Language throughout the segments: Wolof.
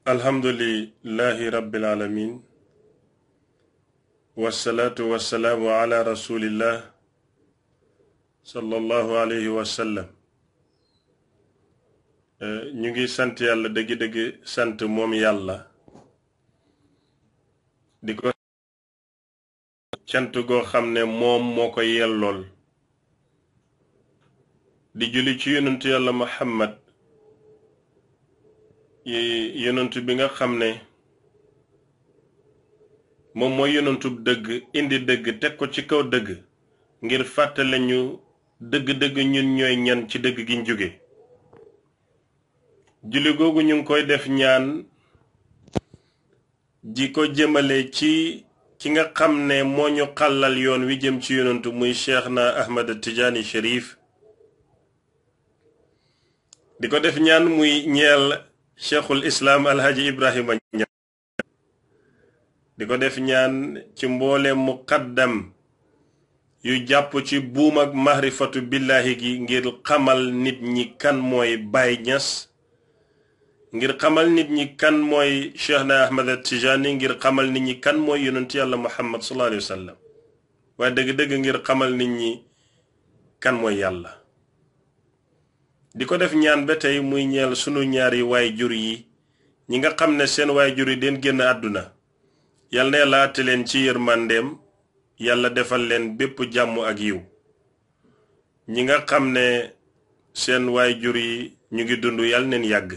alhamdulillahi rabbil alamin wassalatu wassalaamu ala rasulillah sallallahu alayhi wa sallam. ñu ngi sant yàlla dëgg-dëgg sant moom yàlla di ko cant goo xam ne moom moo ko yellool di julli ci yonentu yàlla Muhammad yonentu bi nga xam ne moom mooy yonentub dëgg indi dëgg teg ko ci kaw dëgg ngir fàttale ñu dëgg-dëgg ñun ñooy ñan ci dëgg giñ jóge. julli googu ñu ngi koy def ñaan ji ko jëmale ci nga xam ne moo ñu xàllal yoon wi jëm ci yonentu muy Cheikhna Ahmad Tijaani Cherif. di ko def ñaan muy ñeel cheikhul islaam alhaji Ibrahima Ñas. di ko def ñaan ci mboole muqaddam yu jàpp ci buum ak mahrifatu billahi gi ngir xamal nit ñi kan mooy Baay Ñas, ngir xamal nit ñi kan mooy Cheikhna Ahmad Tijaani, ngir xamal nit ñi kan mooy yonent yàlla Muhammad sallallahu alayhi wa sallam, waaye dëgg-dëgg ngir xamal nit ñi kan mooy yàlla. di ko def ñaan ba tey muy ñeel sunu ñaari waay jur yi ñi nga xam ne seen waay jur yi den génn àdduna. yal na yàlla àtte leen ci yërmandeem, yàlla defal leen bépp jàmm ak yiw. ñi nga xam ne seen waay jur yi ñu ngi dund yàlla neen yàgg.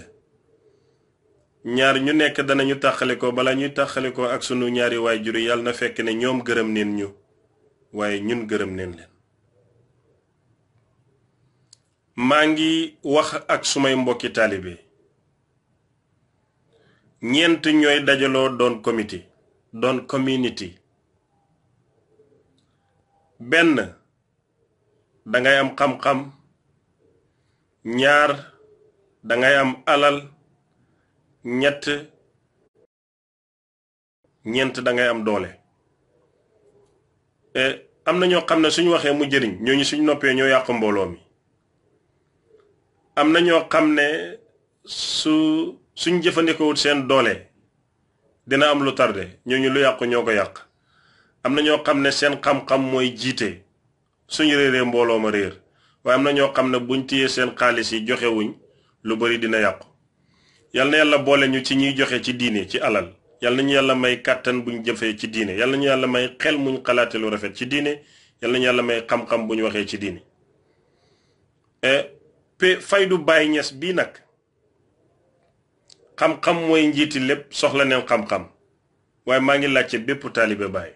ñaar ñu nekk danañu tàqale ko bala ñuy tàqale ko ak sunu ñaari waay jur yi yàlla na fekk ne ñoom gërëm neen ñu waaye ñun gërëm neen leen. maa ngi wax ak sumay mbokki taalibe. ñeent ñooy dajaloo doon community. benn dangay am xam-xam, ñaar dangay am alal, ñeent dangay am doole. am na ñoo xam ne suñu waxee mu jëriñ, ñooñu suñ noppee ñoo yàq mbooloo mi. am na ñoo xam ne suñ jëfandikoowut seen doole dina am lu tardé, ñooñu lu yàqu ñoo ko yàq. am na ñoo xam ne seen xam-xam mooy jiite, suñu réeree mbooloo ma réer. waaye am na ñoo xam ne buñ téyee seen xaalis yi joxewuñ lu bari dina yàqu. yal na yàlla boole ñu ci ñuy joxe ci diine ci alal. yal na ñu yàlla may kàttan buñ jëfee ci diine. yal na ñu yàlla may xel muñ xalaate lu rafet ci diine. yal na ñu yàlla may xam-xam buñ waxee ci diine. faydu Baay Ñas bii nag xam-xam mooy njiiti lépp, soxla neen xam-xam. waaye maa ngi laajte bépp taalibe Baay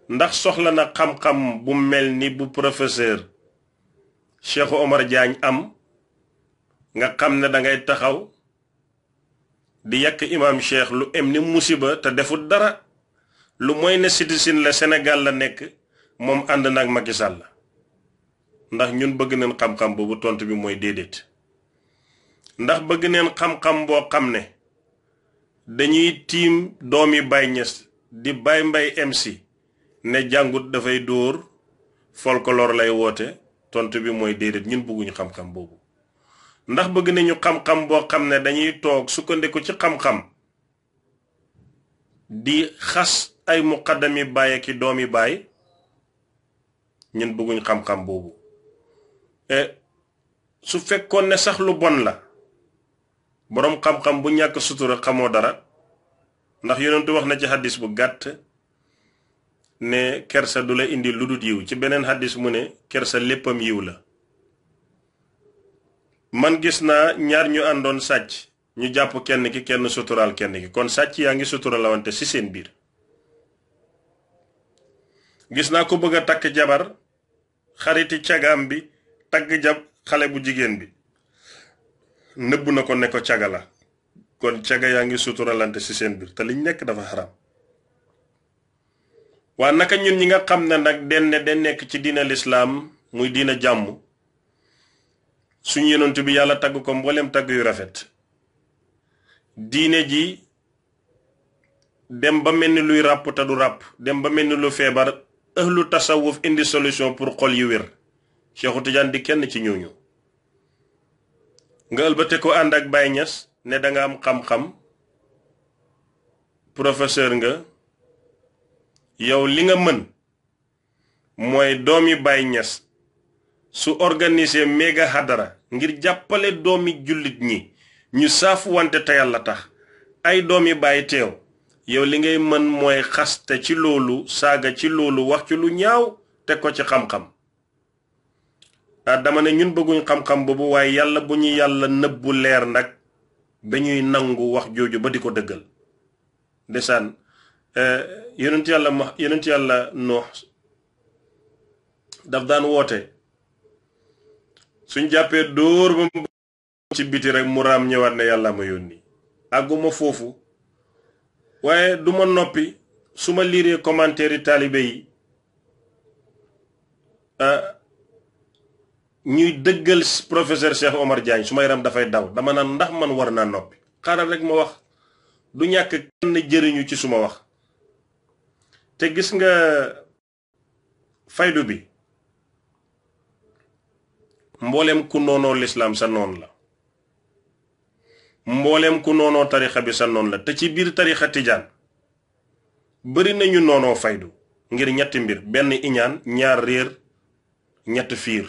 ndax soxla na xam-xam bu mel ni bu professeur Cheikh Omar Diagne am, nga xam ne dangay taxaw di yàq imam Cheikh lu em ni musiba te defut dara, lu mooy ne citizen la Sénégal la nekk, moom ànd nag Macky Sall la. ndax ñun bëgg neen xam-xam boobu? tontu bi mooy déedéet. ndax bëgg neen xam-xam boo xam ne dañuy tiim doomi Baay Ñas di Baay Mbay MC ne jàngut dafay dóor folklore lay woote? tontu bi mooy déedéet, ñun bëgguñu xam-xam boobu. ndax bëgg nañu xam-xam boo xam ne dañuy toog sukkandiku ci xam-xam di xas ay muqaddami baay ak i doomi baay? ñun bëgguñu xam-xam boobu. su fekkoon ne sax lu bon la, boroom xam-xam bu ñàkk sutura xamoo dara. ndax yonentu wax na ci hadis bu gàtt ne kersa du la indi lu dul yiw. ci beneen hadis mu ne kersa léppam yiw la. man gis naa ñaar ñu àndoon sàcc, ñu jàpp kenn ki, kenn suturaal kenn ki, kon sàcc yaa ngi suturalawante ci seen biir. gis naa ko bëgg a takk jabar, xariti cagaam bi tagg xale bu jigéen bi, nëbb na ko ne ko caga la, kon caga yaa ngi suturalante ci seen biir te liñ nekk dafa xaram. waa naka ñun ñi nga xam ne nag den nekk ci diina lislaam muy diina jàmm, suñu yonent bi yàlla tagg ko mboolem tagg yu rafet. diine ji dem ba mel ni luy ràpp te du ràpp, dem ba mel ni lu feebar, ahlu tasawuf indi solution pour xol yu wér. Cheikhu Tidiane di kenn ci ñooñu. nga ëlbate ko ànd ak Baay Ñas ne danga am xam-xam professeur nga yow li nga mën mooy doomi Baay Ñas su organiser méga hadara ngir jàppale doomi jullit ñi ñu saafu wante te Yàlla tax ay doomi Baay teew yow li ngay mën mooy xaste ci loolu saaga ci loolu wax ci lu ñaaw teg ko ci xam-xam dama ne ñun bëgguñ xam-xam boobu waaye yàlla bu ñu yàlla nëbbu leer nag ba ñuy nangu wax jooju ba di ko dëggal ndeysaan yonent yàlla Nuux daf daan woote suñ jàppee dóor ba mu ci biti rek mu raam ñëwaat ne yàlla ma yónni àgguma foofu waaye duma noppi su ma liiree commentaire yi taalibe yi ñuy dëggal professeur Cheikh Omar Diagne su ma yaram dafay daw dama naan ndax man war naa noppi xaaral rek ma wax du ñàkk kenn jëriñu ci suma wax te gis nga faydu bi mboolem ku noonoo lislaam sa noon la mboolem ku noonoo tarixa bi sa noon la te ci biir tarixa tijaan bari nañu noonoo faydu ngir ñetti mbir benn iñaan ñaar réer ñett fiir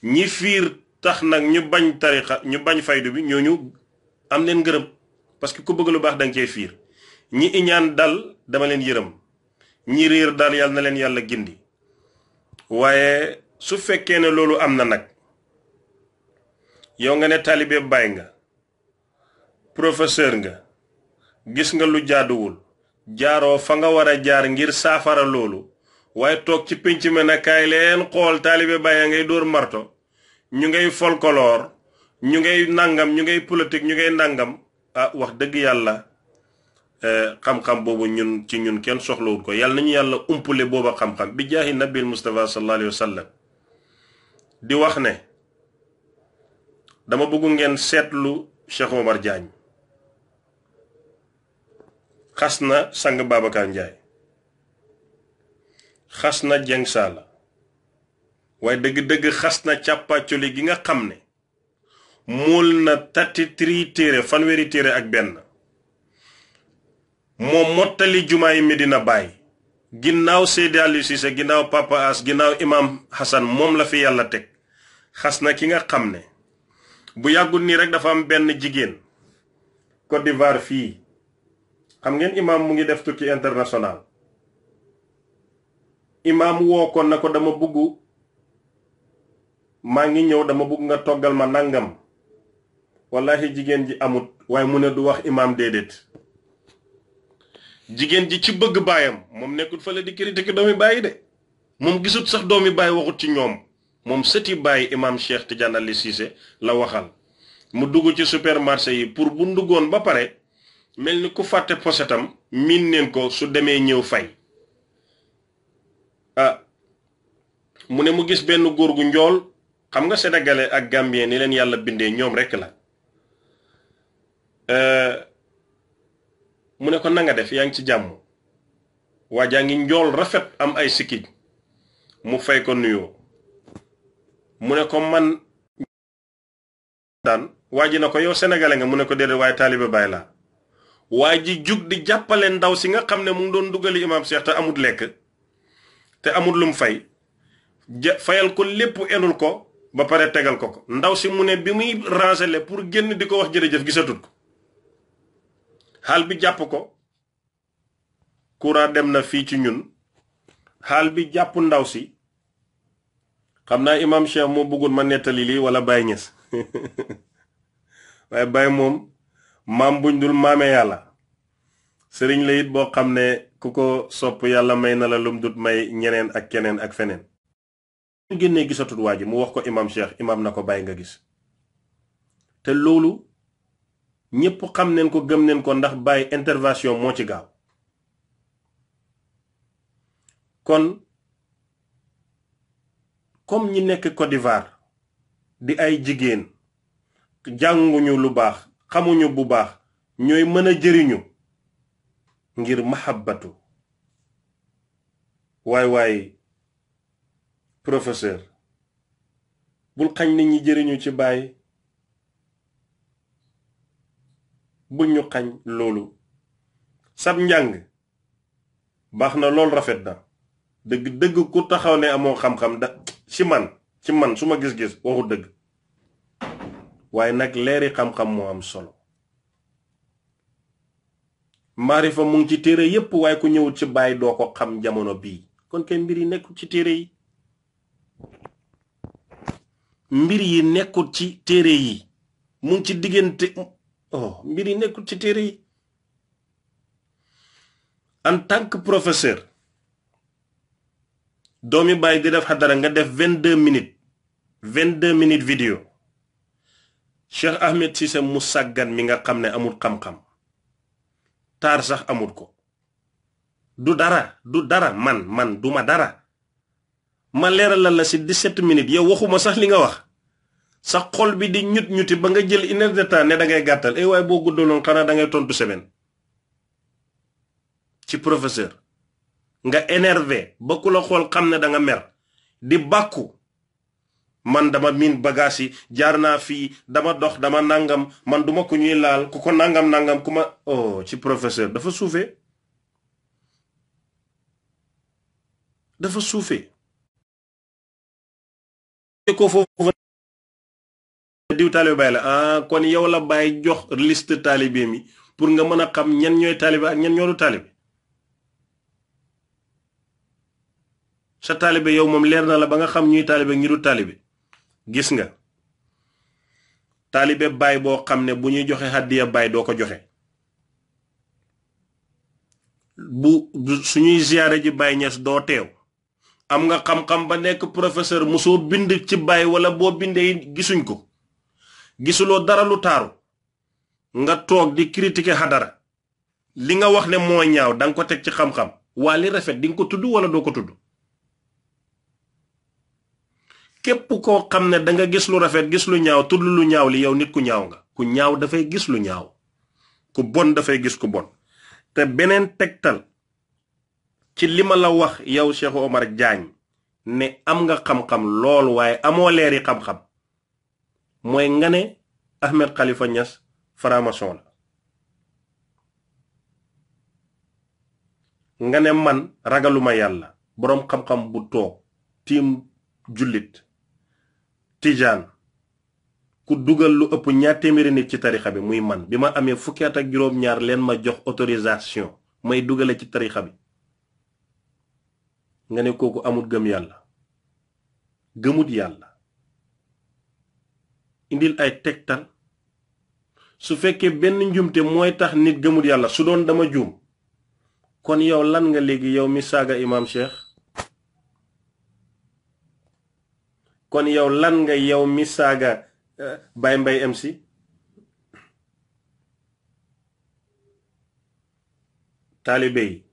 ñi fiir tax nag ñu bañ tarixa ñu bañ faydu bi ñooñu am leen ngërëm parce que ku bëgg lu baax danga cee fiir ñi iñaan dal dama leen yërëm ñi réer dal yàlla na leen yàlla gindi waaye su fekkee ne loolu am na nag yow nga ne taalibe Baay nga professeur nga gis nga lu jaaduwul jaaroo fa nga war a jaar ngir saafara loolu waaye toog ci pénc me na kaay leen xool taalibe Baay ngay dóor marto ñu ngay folklore ñu ngay nangam ñu ngay politique ñu ngay nangam wax dëgg yàlla xam-xam boobu ñun ci ñun kenn soxlawul ko yàlla nañu yàlla umpule booba xam-xam bi jaahi nabil Mustafa sallallahu alayhi wa sallam di wax ne dama bëgg ngeen seetlu Cheikh Omar Diagne xas na sang Babacar Ndiaye xas na Jeng Saala waaye dëgg-dëgg xas na càppaacoli gi nga xam ne mool na 33 téere fanweeri téere ak benn moo mottali jumaay Medina Baay ginnaaw Seydi Aliou Cissé ginnaaw Papa As ginnaaw Imam Hassan moom la fi yàlla teg xas na ki nga xam ne bu yàggul nii rek dafa am benn jigéen Côte d'Ivoire fii xam ngeen imam mu ngi def tukki international imam woo ko na ko dama bëgg maa ngi ñëw dama bëgg nga toggal ma nangam wallahi jigéen ji amut waaye mu ne du wax imam déedéet jigéen ji ci bëgg baayam moom nekkul fële di critique doomi bàyyi de moom gisut sax doomi bàyyi waxut ci ñoom moom sëti bàyyi imam Cheikh Tidiane Ali Cissé la waxal mu dugg ci supermarché yi pour bu nduggoon ba pare mel ni ku fàtte posetam miin neen ko su demee ñëw fay mu ne mu gis benn góor gu njool xam nga sénégalais ak gambien ni leen yàlla bindee ñoom rekk la mu ne ko nanga def yaa ngi ci jàmm waa jaa ngi njool rafet am ay sikkiñ mu fay ko nuyoo mu ne ko man daan waa ji na ko yow sénégalais nga mu ne ko déedéet waaye taalibe Baay la waa ji jug di jàppale ndaw si nga xam ne mu ngi doon dugali imam Cheikh te amut lekk te amut lum fay fayal ko lépp enul ko ba pare tegal ko ndaw si mu ne bi muy ranger pour génn di ko wax jërëjëf gisatut ko xaal bi jàpp ko courant dem na fii ci ñun xaal bi jàpp ndaw si xam naa imam Cheikh moo bëggoon ma nettali lii wala Baye Niass waaye Baye moom maam buñ dul maame yàlla sëriñ la it boo xam ne ku ko sopp yàlla may na la lum dut may ñeneen ak keneen ak feneen mu génnee gisatut waa ji mu wax ko imam Cheikh imam na ko bàyyi nga gis te loolu ñépp xam neen ko gëm neen ko ndax bàyyi intervention moo ci gaaw kon comme ñi nekk Côte d'Ivoire di ay jigéen jànguñu lu baax xamuñu bu baax ñooy mën a jëriñu ngir mahabbatu waay professeur bul xañ nit ñi jëriñu ci Baay bul ñu xañ loolu sab njàng baax na lool rafet na dëgg dëgg ku taxaw ne amoo xam-xam da ci man su ma gis-gis waxu dëgg waaye nag leeri xam-xam moo am solo maarifa mu ngi ci téere yépp waaye ku ñëwut ci bàyyi doo ko xam jamono bii kon kay mbir yi nekkul ci téere yi mbir yi nekkul ci téere yi mu ngi ci diggante mbir yi nekkul ci téere yi en tant que professeur doomi bàyyi di def xadara nga def 22 minutes vidéo Cheikh Ahmed Cissé mu sàggan mi nga xam ne amul xam-xam taar sax amul ko du dara man duma dara ma leeralal la ci 17 minutes yow waxuma sax li nga wax sa xol bi di ñuti ba nga jël 1 heure de temps ne da ngay gàttal waaye boo guddaloon xanaa da ngay tontu semaine ci professeur nga énervé ba ku la xool xam ne da nga mer di bàkku man dama miin bagage yi jaar naa fii dama dox dama nangam man duma ko ñuy laal ku ko nangam ku ma ci professeur dafa suufee ko foofu diw taalibe Baay la kon yow la Baay jox liste taalibe mi pour nga mën a xam ñan ñooy taalibe ak ñan ñoo du taalibe sa taalibe yow moom leer na la ba nga xam ñuy taalibe ñi du taalibe gis nga taalibe Baay boo xam ne bu ñuy joxe hàddiya Baay doo ko joxe bu suñuy ziyaare ji Baay Ñas doo teew am nga xam-xam ba nekk professeur mosoo bind ci Baay wala boo bindee gisuñ ko gisuloo dara lu taaru nga toog di critiquer xadara li nga wax ne moo ñaaw danga ko teg ci xam-xam waa li rafet di nga ko tudd wala doo ko tudd képp koo xam ne danga gis lu rafet gis lu ñaaw tudd lu ñaaw li yow nit ku ñaaw nga ku ñaaw dafay gis lu ñaaw ku bon dafay gis ku bon te beneen tegtal ci li ma la wax yow Cheikh Omar Diagne ne am nga xam-xam lool waaye amoo leeri xam-xam mooy nga ne Ahmed Khalifa Niass franc-maçon la nga ne man ragaluma yàlla boroom xam-xam bu toog tiim jullit tijaan ku dugal lu ëpp 2 téeméeri nit ci tarixa bi muy man bi ma amee fukki at ak juróom-ñaar leen ma jox autorisation may dugale ci tarixa bi nga ne kooku amut gëm yàlla gëmut yàlla indil ay tegtal su fekkee benn njumte mooy tax nit gëmut yàlla su doon dama juum kon yow lan nga léegi yow mi saaga imam Cheikh kon yow lan nga yow mi saaga Baye Mbaye MC taalibe yi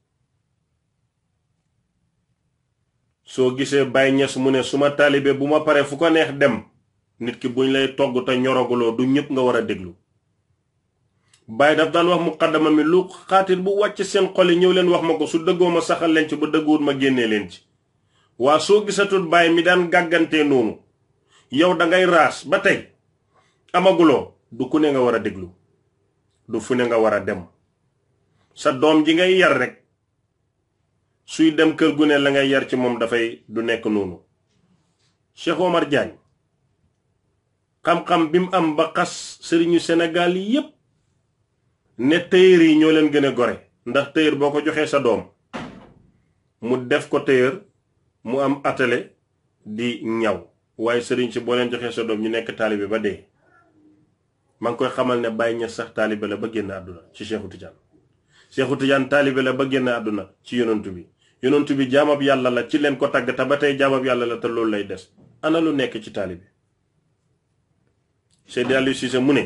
soo gisee Baye Niass mu ne suma taalibe bu ma paree fu ko neex dem nit ki buñ lay togg te ñoroguloo du ñëpp nga war a déglu Baye daf daan wax muqaddama mi lu xaatir bu wàcc seen xol yi ñëw leen wax ma ko su dëggoo ma saxal leen ci ba dëgguwut ma génnee leen ci waa soo gisatul Baye mi daan gàggantee noonu yow dangay raas ba tey amaguloo du ku ne nga war a déglu du fu ne nga war a dem sa doom ji ngay yar rek suy dem kër gu ne la ngay yar ci moom dafay du nekk noonu Cheikh Omar Diagne xam-xam bi mu am ba xas sëriñu Sénégal yépp ne téyër yi ñoo leen gën a gore ndax téyër boo ko joxee sa doom mu def ko téyër mu am atelier di ñaw waaye sëriñ si boo leen joxee sa doom ñu nekk taalibe ba dee maa ngi koy xamal ne Baye Niass sax taalibe la ba génn àdduna ci Cheikhu Tidiane Cheikhu Tidiane taalibe la ba génn àdduna ci yonantu bi jaamab yàlla la ci leen ko tàgg te ba tey jaamab yàlla la te loolu lay des ana lu nekk ci taalibe Seydi Aliou Cissé mu ne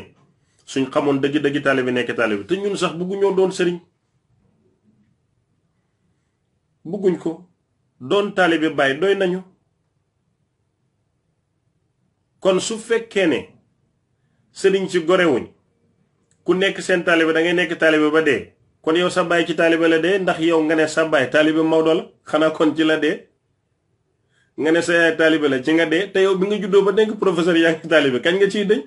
suñ xamoon dëgg-dëgg taalibe nekk taalibe te ñun sax bëgguñoo doon sëriñ bëgguñ ko doon taalibe Baay doy nañu kon su fekkee ne sëriñ si gorewuñ ku nekk seen taalibe da ngay nekk taalibe ba dee kon yow sa baay ci taalibe la dee ndax yow nga ne sa baay taalibe Maodo la xanaa kon ci la dee nga ne sa yaay taalibe la ci nga dee te yow bi nga juddoo ba nekk professeur yaa ngi taalibe kañ nga ciy dëñ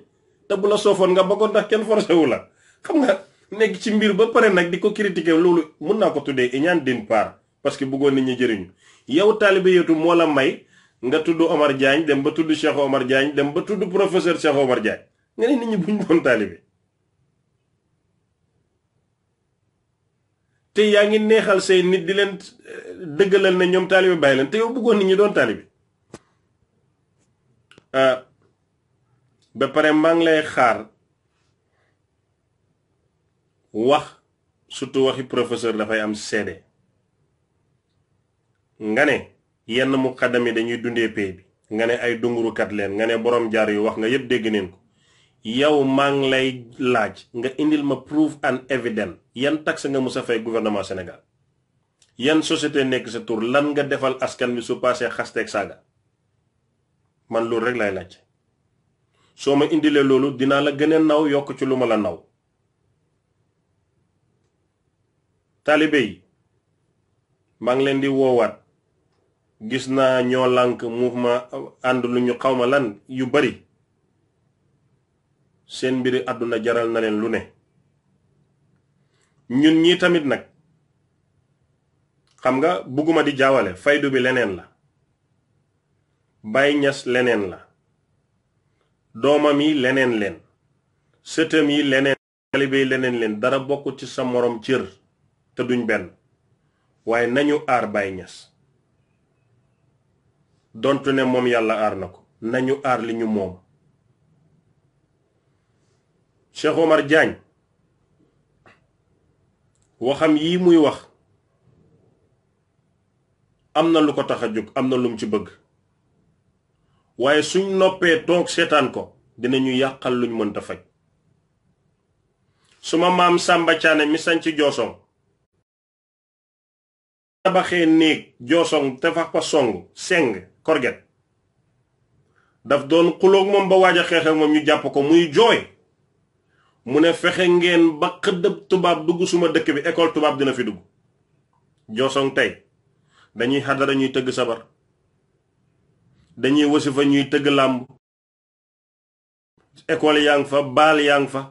te bu la soofoon nga bëggoon ndax kenn forcé wu la xam nga nekk ci mbir ba pare nag di ko critiquer loolu mun naa ko tuddee iñaan d'une part parce que bëggoon nit ñi jëriñu yow taalibe yeetu moo la may nga tudd Omar Diagne dem ba tudd Cheikh Omar Diagne dem ba tudd professeur Cheikh Omar Diagne nga ne nit ñi buñ doon taalibe te yaa ngi neexal say nit di leen dëggalal ne ñoom taalibe bàyyi leen te yow bëggoon nit ñi doon taalibe ba pare maa ngi lay xaar wax surtout waxi professeur dafay am seede nga ne yenn muqaddam yi dañuy dundee pay bi nga ne ay dungurukat leen nga ne borom jaar yu wax nga yépp dégg neen ko yow maa ngi lay laaj nga indil ma proof and evidence yan taxe nga musa fay gouvernement Sénégal yan société nekk sa tur lan nga defal askan bi su passé xasteeg saaga man loolu rek lay laaj soo ma indilee loolu dinaa la gën a naw yokk ci lu ma la naw taalibe yi maa ngi leen di woowaat gis naa ñoo lànk mouvement ànd lu ñu xawma lan yu bari seen mbiri àdduna jaral na leen lu ne ñun ñi tamit nag xam nga bugguma di jaawale faydu bi leneen la Baay Ñas leneen la doomam yi leneen leen sëtam yi leneen taalibe yi leneen leen dara bokk ci sa morom cër te duñ benn waaye nañu aar Baay Ñas dontu ne moom yàlla aar na ko nañu aar li ñu moom Cheikh Omar Diagne waxam yii muy wax am na lu ko tax a jóg am na lum ci bëgg waaye suñ noppee toog seetaan ko dinañu yàqal luñ mënta faj suma maam Samba Thiané mi sañ ci Joosong tabaxee néeg Joosong te fax pa song seng korget daf doon xuloog moom ba waaj a xeexal moom ñu jàpp ko muy jooy mu ne fexe ngeen ba xëddëb tubaab dugg suma dëkk bi école tubaab dina fi dugg Joosong tey dañuy xadara ñuy tëgg sabar dañuy wasifa ñuy tëgg làmb école yaa ngi fa baal yaa ngi fa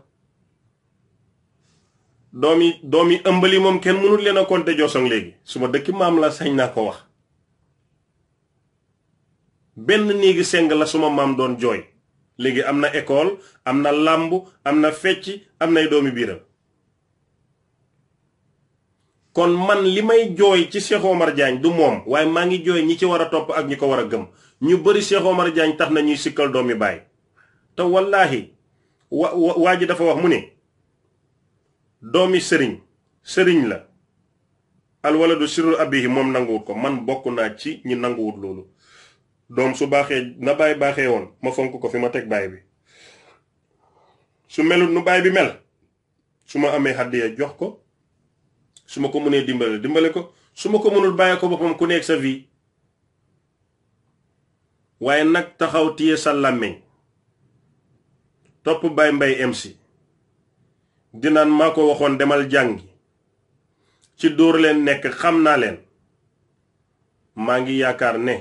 doomi ëmbali moom kenn mënul leen a compter Joosong léegi suma dëkki maam la sañ naa ko wax benn néegi seng la suma maam doon jooy léegi am na école am na làmb am na fecc am nay doomi biiram kon man li may jooy ci Cheikh Omar Diagne du moom waaye maa ngi jooy ñi ci war a topp ak ñi ko war a gëm ñu bari Cheikh Omar Diagne tax na ñuy sikkal doomi baay te wallaahi waa ji dafa wax mu ne doomi sëriñ la alwaladu sirru abihi moom nanguwut ko man bokk naa ci ñi nanguwut loolu doom su baaxee na baay baaxee woon ma fonk ko fi ma teg baay bi su melut nu baay bi mel su ma amee hàddiya jox ko su ma ko mënee dimbale ko su ma ko mënul bàyyi ko boppam ku nekk sa vie waaye nag taxaw téye sa làmmiñ topp Baye Mbaye MC dinaan maa ko waxoon demal jàngi ci dóor leen nekk xam naa leen maa ngi yaakaar ne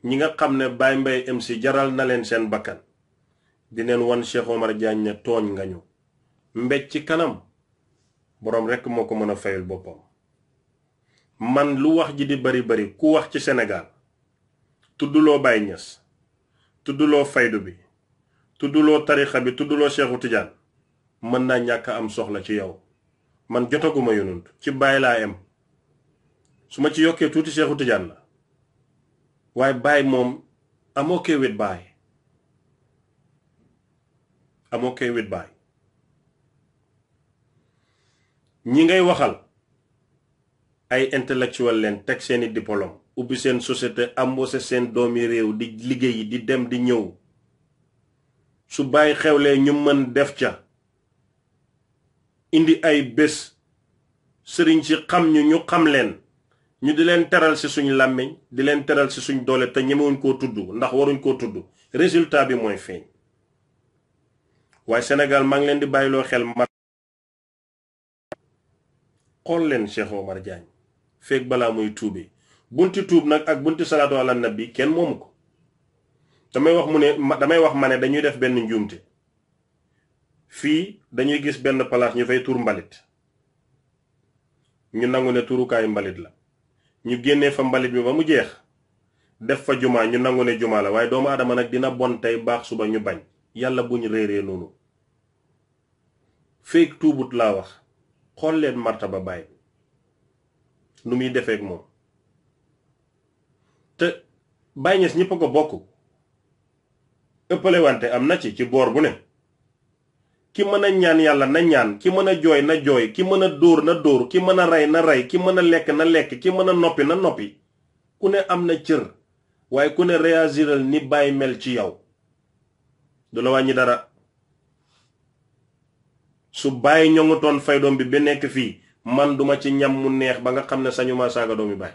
ñi nga xam ne Baye Mbaye MC jaral na leen seen bakkan dineen wan Cheikh Omar Diagne ne tooñ nga ñu mbéj ci kanam boroom rekk moo ko mën a fayul boppam man lu wax ji di bari ku wax ci Sénégal tudduloo Baye Niass tudduloo faydu bi tudduloo tarixa bi tudduloo Cheikhu Tidiane mën naa ñàkk am soxla ci yow man jotaguma yonent ci Baye laa em su ma ci yokkee tuuti Cheikhu Tidiane la waaye Baye moom amoo kee wit Baye amoo kee wit Baye ñi ngay waxal ay intellectuel leen teg seeni diplôme ubbi seen société embauché seen doomi réew di liggéey di dem di ñëw su Baye xewlee ñu mën def ca indi ay bés sëriñ si xam ñu xam leen ñu di leen teral ci suñ làmmiñ di leen teral ci suñ doole te ñemewuñ koo tudd ndax waruñ koo tudd résultat bi mooy feeñ waaye Sénégal maa ngi leen di bàyyiloo xel ma xool leen Cheikh Omar Diagne feeg balaa muy tuubi bunti tuub nag ak bunti salaatu ala nabi kenn moomu ko damay wax ma ne dañuy def benn njuumte fii dañuy gis benn place ñu fay tur mbalit ñu nangu ne turukaayu mbalit la ñu génnee fa mbalit bi ba mu jeex def fa jumaa ñu nangu ne jumaa la waaye doomu aadama nag dina bon tey baax suba ñu bañ yàlla buñ réeree noonu feek tuubut laa wax xool leen martaba baay nu muy defeek moom te Baay Ñas ñëpp a ko bokk ëppale wante am na ci boor bu ne ki mën a ñaan yàlla na ñaan ki mën a jooy na jooy ki mën a dóor na dóor ki mën a rey na rey ki mën a lekk na lekk ki mën a noppi na noppi ku ne am na cër waaye ku ne réagiral ni Baay mel ci yow du la wàññi dara su Baay ñongutoon fay doom bi ba nekk fii man duma ci ñam mu neex ba nga xam ne sañuma saaga doomi Baay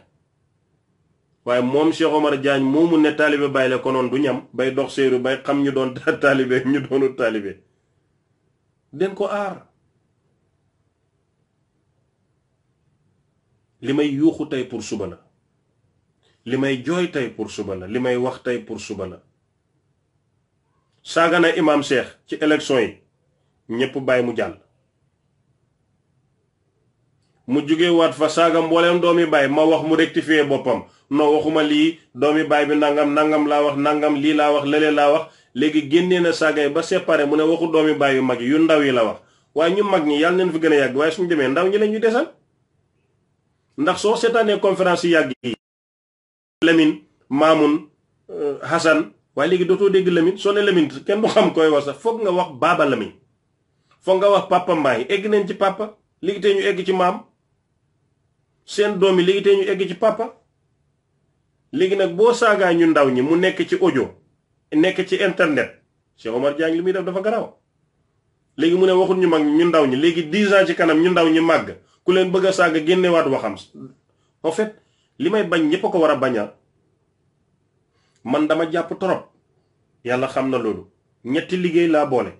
waaye moom Cheikh Omar Diagne moomu ne taalibe Baay la konoon du ñam bay dox séeru bay xam ñu doon taalibe ñu doonu taalibe den ko aar li may yuuxu tey pour suba la li may jooy tey pour suba la li may wax tey pour suba la saaga na Imam Cheikh ci élection yi ñépp bàyyi mu jàll mu jóge waat fa saaga mbooleem doomi baay ma wax mu rectifier boppam non waxuma lii doomi baay bi nangam laa wax nangam lii laa wax lële laa wax léegi génnee na saaga yi ba séparé mu ne waxu doomi baay yu mag yi yu ndaw yi la wax waaye ñu mag ñi yàlla neen fi gën a yàgg waaye suñu demee ndaw ñi la ñuy desal ndax soo seetaanee conférence yi yàgg yi Lamine Mamoun Hassan waaye léegi dootoo dégg Lamine soo ne Lamine kenn du xam koy wax sax foog nga wax Baaba Lamine foog nga wax Papa Mbaay egg nañ ci papa léegi tey ñu egg ci maam seen doom yi léegi tey ñu egg ci papa léegi nag boo saagaa ñu ndaw ñi mu nekk ci audio nekk ci internet Cheikh Omar Diagne li muy def dafa garaaw léegi mu ne waxul ñu mag ñu ndaw ñi léegi 10 ans ci kanam ñu ndaw ñi màgg ku leen bëgg a saaga génnewaat waxam en fait li may bañ ñépp a ko war a baña man dama jàpp trop yàlla xam na loolu ñetti liggéey laa boole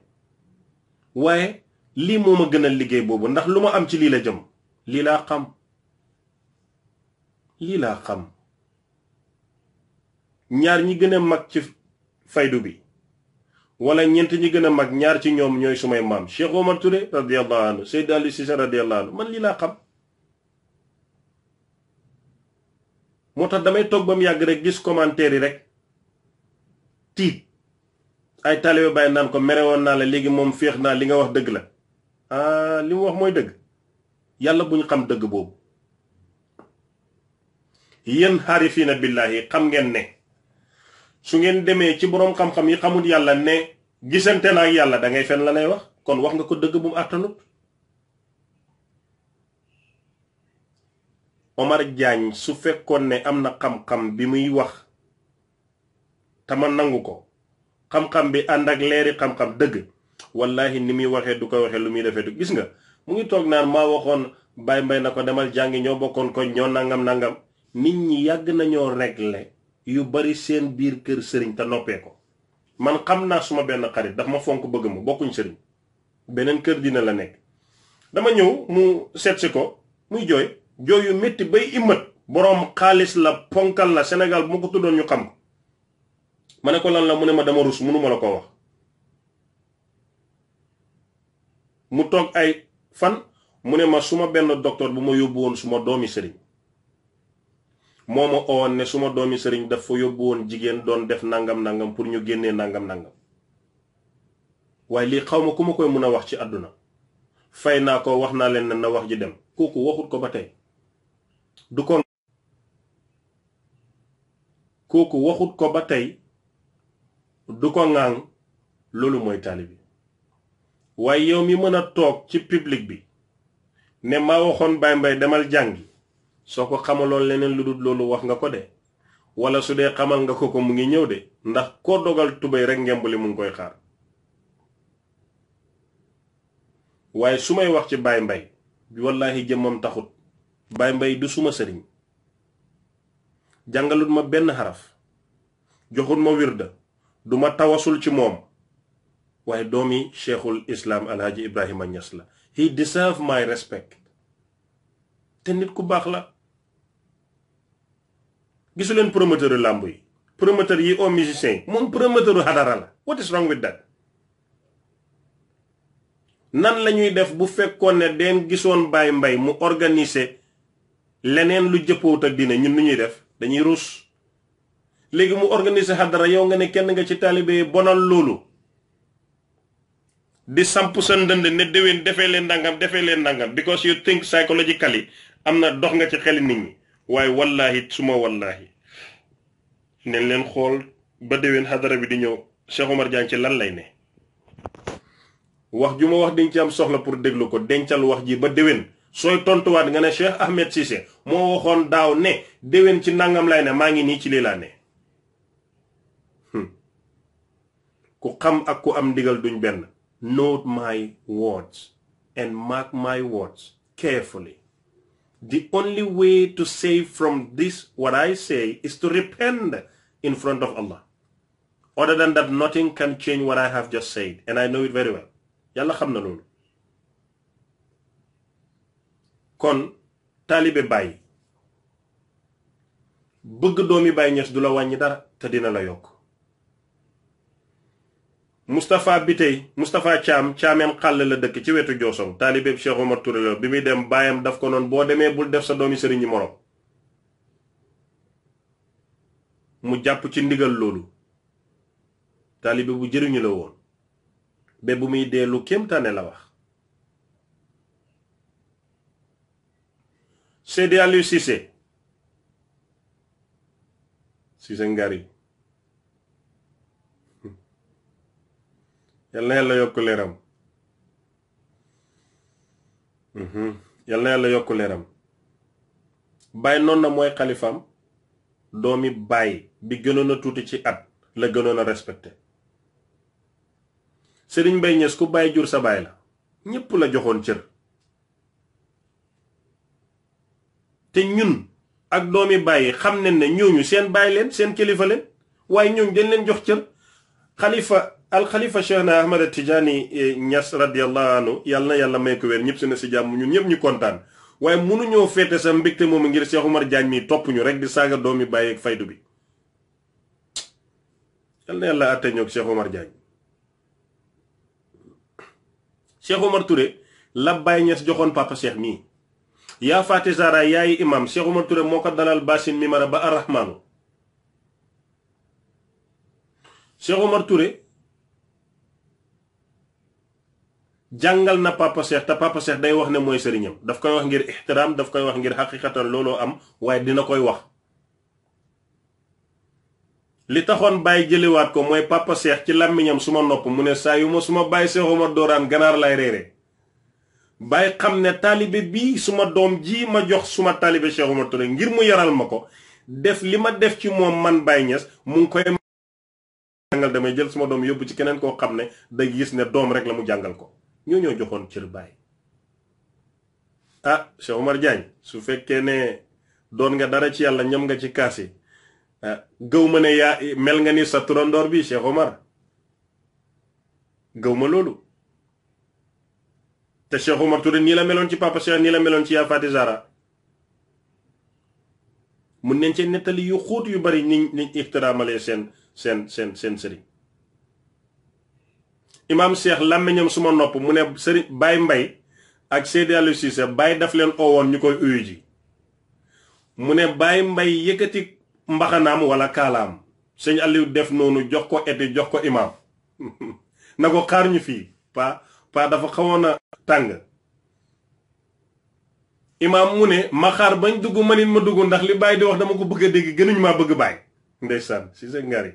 waaye lii moo ma gënal liggéey boobu ndax lu ma am ci lii la jëm lii laa xam ñaar ñi gën a mag ci faydu bi wala ñeent ñi gën a mag ñaar ci ñoom ñooy sumay maam Cheikh Omar Touré radiyallahu anhu Seyd Ali Cissé radiyallahu anhu man lii laa xam moo tax damay toog ba mu yàgg rek gis commentaire yi rek tiit ay taalibe Baay naan ko mere woon naa la léegi moom féex naa li nga wax dëgg la li mu wax mooy dëgg yàlla bu ñu xam dëgg boobu yéen xaarifiina billaahi xam ngeen ne su ngeen demee ci boroom xam-xam yi xamul yàlla ne gisante na ak yàlla dangay fen la lay wax kon wax nga ko dëgg bu mu àttanut Omar Diagne su fekkoon ne am na xam-xam bi muy wax te ma nangu ko xam-xam bi ànd ak leeri xam-xam dëgg wallahi ni muy waxee du ko waxee lu muy defee du gis nga mu ngi toog naan maa waxoon Baay Mbay na ko demal jàngi ñoo bokkoon ko ñoo nangam nit ñi yàgg nañoo régler yu bari seen biir kër sëriñ te noppee ko man xam naa suma benn xarit daf ma fonk bëgg ma bokkuñ sëriñ beneen kër dina la nekk dama ñëw mu seetsi ko muy jooy yu métti bay immat boroom xaalis la ponkal la Sénégal bu ma ko tuddoon ñu xam ko ma ne ko lan la mu ne ma dama rus mënuma la ko wax mu toog ay fan mu ne ma suma benn docteur bu ma yóbbu woon suma doomi sëriñ moo ma owoon ne suma doomi sëriñ daf fa yóbbu woon jigéen doon def nangam pour ñu génnee nangam waaye lii xaw ma ku ma koy mun a wax ci àdduna fay naa ko wax naa leen ne na wax ji dem kooku waxut ko ba tey kooku waxut ko ba tey du ko ŋaaŋ loolu mooy taalibe bi waaye yow mi mën a toog ci public bi ne maa waxoon Baay Mbay demal jàngi soo ko xamaloon leneen lu dul loolu wax nga ko de wala su dee xamal nga ko mu ngi ñëw de ndax koo dogal tubéy rek ngembali mu ngi koy xaar waaye su may wax ci Baay Mbay bi wallaahi jëmmam taxut Baay Mbay du suma sëriñ jàngalut ma benn xaraf joxut ma wirda du ma tawasul ci moom waaye doomi Cheikhul Islam Alhaji Ibrahima Niass la he deserve my respect te nit ku baax la gisuleen promoteur làmb yi promoteur yi au musicien yi moom promoteur hadara la what is wrong with that nan lañuy def bu fekkoon ne den gisoon Baye Mbaye mu organiser leneen lu jëppoot ak dina ñun nu ñuy def dañuy ruus léegi mu organiser xadara yow nga ne kenn nga ci taalibe bonal loolu di samp sa ndënd ne déwén defee leen ndangam because you think psychologically am na dox nga ci xeli nit ñi waaye wallahi suma wallahi neen leen xool ba déwén xadara bi di ñëw Cheikh Omar Diagne ci lan lay ne wax ju ma wax diñ ci am soxla pour déglu ko dencal wax ji ba déwén sooy tontuwaat nga ne Cheikh Ahmed Cissé moo waxoon daaw ne déwén ci nangam lay ne maa ngi nii ci lii laa ne ku xam ak ku am ndigal duñ benn. Note my words and mark my words carefully. The only way to save from this, what I say, is to repent in front of Allah. Other than that, nothing can change what I have just said. And I know it very well. Yalla xam na loolu. Kon taalibe Baye bëgg doomi Baye Niass du la wàññi dara te dina la yokk. Moustapha Bitey Moustapha Thiam Thiamem xàll la dëkk ci wetu Joosong taalibe Cheikh Omar Touré la bi muy dem baayam daf ko noonu boo demee bul def sa doomi sëriñ ñi morom mu jàpp ci ndigal loolu taalibe bu jëriñu la woon ba bu muy dee lu kéemtaane la wax. Seydi Aliou Cissé Ngari yal na yàlla yokk leeram yal na yàlla yokk leeram Baye noonu na mooy xalifaam doomi Baye bi gënoon a tuuti ci at la gënoon a respecté Serigne Mbaye Niass ku Baye jur sa baay la ñépp la joxoon cër te ñun ak doomi Baye xam nañ ne ñooñu seen baay leen seen kilifa leen waaye ñooñu dañ leen jox cër alxalifa Cheikhna Ahmad Tidiane Niass radiyallahu anhu yàlla na yàlla may ko wér ñëpp si na si jàmm ñun ñëpp ñu kontaan waaye mënuñoo féete sa mbégte moomu ngir Cheikh Omar Diagne mi topp ñu rek di saaga doomi Baye ak faydu bi yàlla na yàlla àtte ñoog Cheikh Omar Diagne. Cheikh Omar Touré la Baye Niass joxoon papa Cheikh mii yaa Faati Zara yaayi imam Cheikh Omar Touré moo ko dalal basin mimara ba arrahmaanu Cheikh Omar Touré jàngal na papa Cheikh te papa Cheikh day wax ne mooy sëriñam daf koy wax ngir ixtiraam daf koy wax ngir xaqiqatan looloo am waaye dina koy wax li taxoon Baye jëliwaat ko mooy papa Cheikh ci làmmiñam suma nopp mu ne saa yu ma suma Baye Cheikh Omar dooraan ganaar lay reere Baye xam ne taalibe bii suma doom ji ma jox suma taalibe Cheikh Omar Touré ngir mu yaral ma ko def li ma def ci moom man Baye Niass mu ngi koy jàngal damay jël suma doom yóbbu ci keneen koo xam ne day gis ne doom rek la mu jàngal ko ñoo joxoon cër Baye. Ah Cheikh Omar Diagne su fekkee ne doon nga dara ci yàlla ñam nga ci kaasi gëw ma ne yaa mel nga ni sa turandoor bi Cheikh Omar gëw ma loolu te Cheikh Omar Touré nii la meloon ci papa Cheikh nii la meloon ci yaa Faati Zara mun nañ ci nettali yu xóot yu bari niñ ixtiraamalee seen sëriñ imam Cheikh làmmiñam suma nopp mu ne sëriñ Baye Mbaye ak Seydi Aliou Cissé Baye daf leen oowoon ñu koy uyu ji mu ne Baye Mbaye yëkkati mbaxanaam wala kaalaam sëñ Aliou def noonu jox ko eti jox ko imam na ko xaar ñu fii pa dafa xawoon a tàng imam mu ne ma xaar bañ dugg manit ma dugg ndax li Baye di wax dama ko bëgg a dégg gënuñu maa bëgg Baye ndeysaan si sa ngari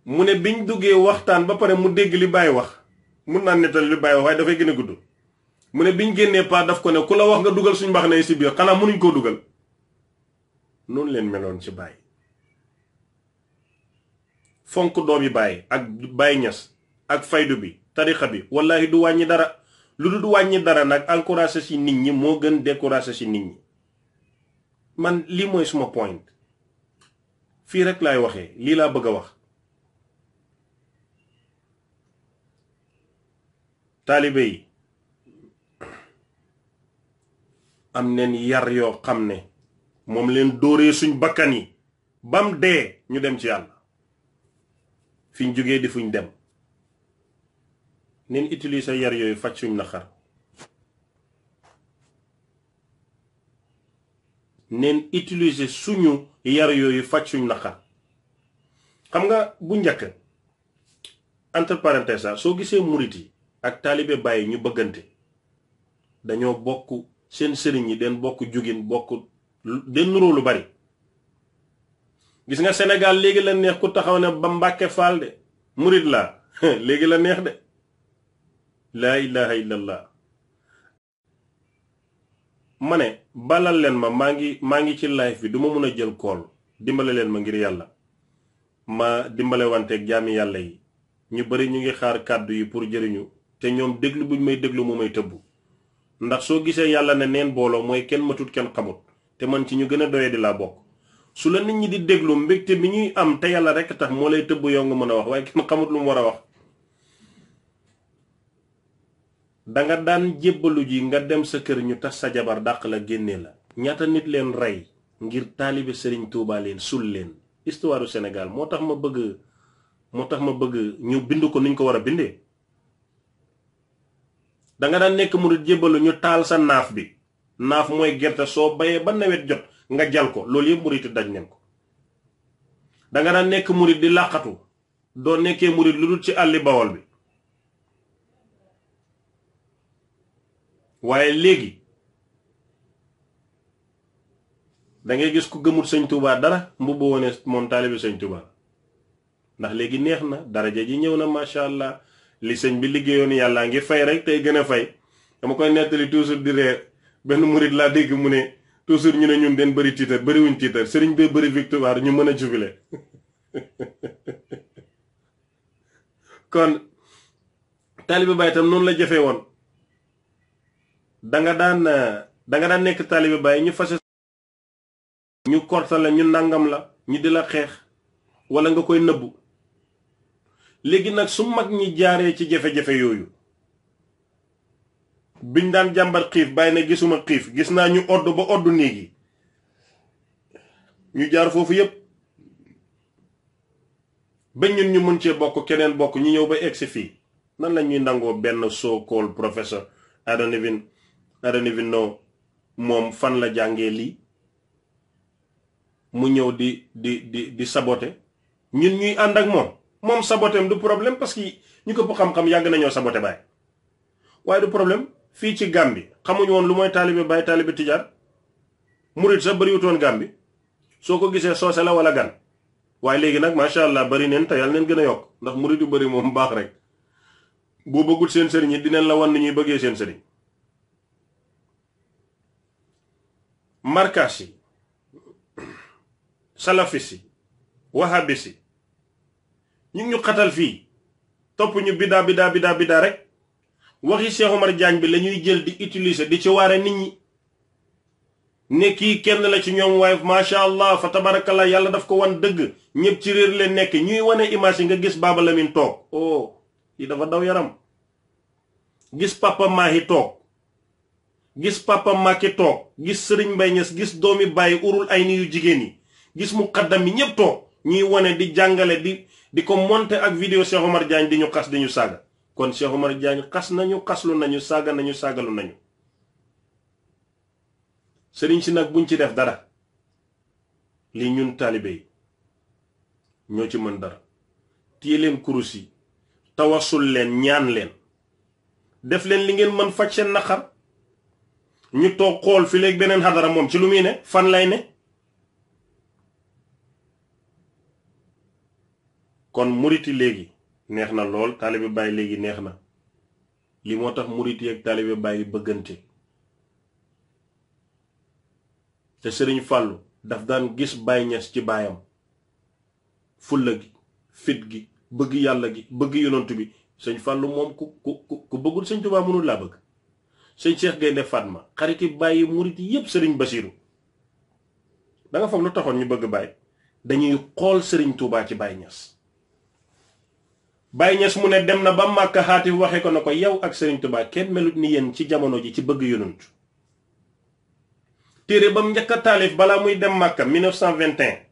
mu ne biñ duggee waxtaan ba pare mu dégg li Baye wax mun naa nettal li Baye wax waaye dafay gën a gudd mu ne biñ génnee pa daf ko ne ku la wax nga dugal suñ mbax ne si biir xanaa mënuñ koo dugal noonu leen meloon ci Baye fonk doomi Baye ak Baye Niass ak faydu bi tarixa bi wallahi du wàññi dara lu du wàññi dara nag encouragé ci nit ñi moo gën découragé ci nit ñi man lii mooy suma point fii rek laay waxee lii laa bëgg a wax taalibe yi am neen yar yoo xam ne moom leen dóoree suñ bakkan yi bam dee ñu dem ci yàlla fiñ jógee di fuñ dem neen utiliser yar yooyu faj suñ naqar neen utiliser suñu yar yooyu faj suñ naqar xam nga bu njëkk entre parenthèses soo gisee murit yi ak taalibe bàyyi ñu bëggante dañoo bokk seen sëriñ yi den bokk jugin bokk den nuroo lu bari gis nga Sénégal léegi la neex ku taxaw ne ba Mbàkke Faal de murit laa léegi la neex de laa ilaha illallah ma ne balal leen ma maa ngi ci live bi duma mun a jël kool dimbale leen ma ngir yàlla ma dimbale wanteeg jaami yàlla yi ñu bari ñu ngi xaar kàddu yi pour jëriñu te ñoom déglu buñ may déglu mu may tëbbu ndax soo gisee yàlla ne neen booloo mooy kenn matut kenn xamut te man ci ñu gën a doye di laa bokk su la nit ñi di déglu mbégte bi ñuy am te yàlla rekk tax moo lay tëbb yow nga mën a wax waaye kenn xamut lu mu war a wax danga daan jébbalu ji nga dem sa kër ñu tas sa jabar dàq la génne la ñaata nit leen rey ngir taalibe Sëriñ Tuubaa leen sul leen histoire du Sénégal moo tax ma bëgg ñu bind ko niñ ko war a bindee danga daan nekk murit jébbalu ñu taal sa naaf bi naaf mooy gerte soo bayee ba nawet jot nga jal ko loolu yëpp murit daj neen ko danga daan nekk murit di làqatu doo nekkee murit lu dul ci àlli Bawol bi waaye léegi dangay gis ku gëmul sëñ Tuubaa dara mbubbu wone moom taalibi sëñ Tuubaa ndax léegi neex na daraja ji ñëw na macha allah li sëñ bi liggéeyoon yàllaa ngi fay rek tey gën a fay dama koy nettali toujours di ree benn murit laa dégg mu ne toujours ñu ne ñun den bëri tiitar bëriwuñ tiitar sëriñ bee bëri victoire ñu mën a jubile kon taalibe Baay tam noonu la jafee woon danga daan nekk taalibe Baay ñu fase ñu kortale ñu nangam la ñu di la xeex wala nga koy nëbbu léegi nag su mag ñi jaaree ci jafe-jafe yooyu biñ daan jàmbat xiif bàyyi ne gisuma xiif gis naa ñu odd ba odd néeg yi ñu jaar foofu yépp ba ñun ñu mën cee bokk keneen bokk ñu ñëw ba egsi fii nan la ñuy nangoo benn so-called professor I don't even know moom fan la jàngee lii mu ñëw di sabote ñun ñuy ànd ak moom saboteem du problème parce que ñu ko xam-xam yàgg nañoo sabote Baay waaye du problème fii ci Gàmbi xamuñu woon lu mooy taalibe Baay taalibe Tijaan murit sax bariwutoon Gàmbi soo ko gisee soose la wala gan waaye léegi nag macha allah bari neen te yàlla neen gën a yokk ndax murit yu bari moom baax rek boo bëggul seen sëriñ yi dinañ la wan ni ñuy bëggee seen sëriñ markaas yi salafis yi wahabis yi ñu xatal fii topp ñu bidaa rek waxi Cheikh Omar Diagne bi la ñuy jël di utiliser di ci waare nit ñi ne kii kenn la ci ñoom waaye macha allah fa tabarakallah yàlla daf ko wan dëgg ñëpp ci réer leen nekk ñuy wane image yi nga gis Baba Lamine toog yi dafa daw yaram gis Papa Mahi toog gis Papa Maki toog gis Serigne Mbaye Niass gis doomi bàyyi urul ay ni yu jigéen yi gis muqaddam yi ñëpp toog ñuy wane di jàngale di ko monter ak vidéo Cheikh Omar Diagne di ñu xas di ñu saaga kon Cheikh Omar Diagne xas nañu xaslu nañu saaga nañu saagalu nañu sëriñ si nag buñ ci def dara lii ñun taalibe yi ñoo ci mën dara téye leen kurus yi tawasul leen ñaan leen def leen li ngeen mën faj seen naqar ñu toog xool fi léegi beneen xadara moom ci lu muy ne fan lay ne kon muriti léegi neex na lool taalibe Baay léegi neex na li moo tax muriti ak taalibe Baay bëggante te Sëriñ Fàllu daf daan gis Baay Ñas ci baayam fulla gi fit gi bëgg yàlla gi bëgg yonantu bi sëñ Fàllu moom ku bëggul sëñ Tuubaa mënul laa bëgg sëñ Cheikh Gaynde Fatma xariti Baay muriti yépp Sëriñ Basiru da nga foog lu taxoon ñu bëgg Baay dañuy xool Sëriñ Tuubaa ci Baay Ñas Baay Ñas mu ne dem na ba Màkka xaatif waxe ko na ko yow ak Sëriñ Tuubaa kenn melut ni yéen ci jamono ji ci bëgg yonantu téere ba mu njëkk a taalif balaa muy dem Màkka 1921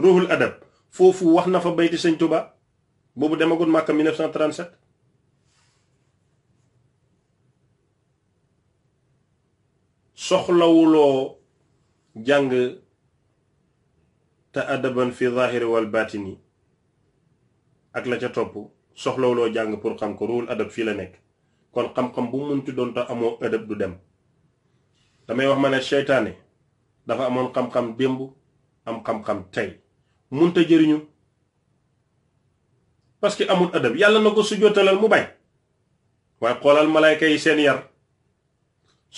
ruhul adab foofu wax na fa bayti sëñ Tuubaa boobu demagul Màkka 1937 soxlawuloo jàng te adaban fi zahiri wal batini ak la ca topp soxlawuloo jàng pour xam ko ruul adab fii la nekk. kon xam-xam bu munti doon te amoo adab du dem. damay wax ma ne seytaane dafa amoon xam-xam démb am xam-xam tey munta jëriñu parce que amul adab yàlla na ko sujjóotalal mu bañ. waaye xoolal malayka yi seen yar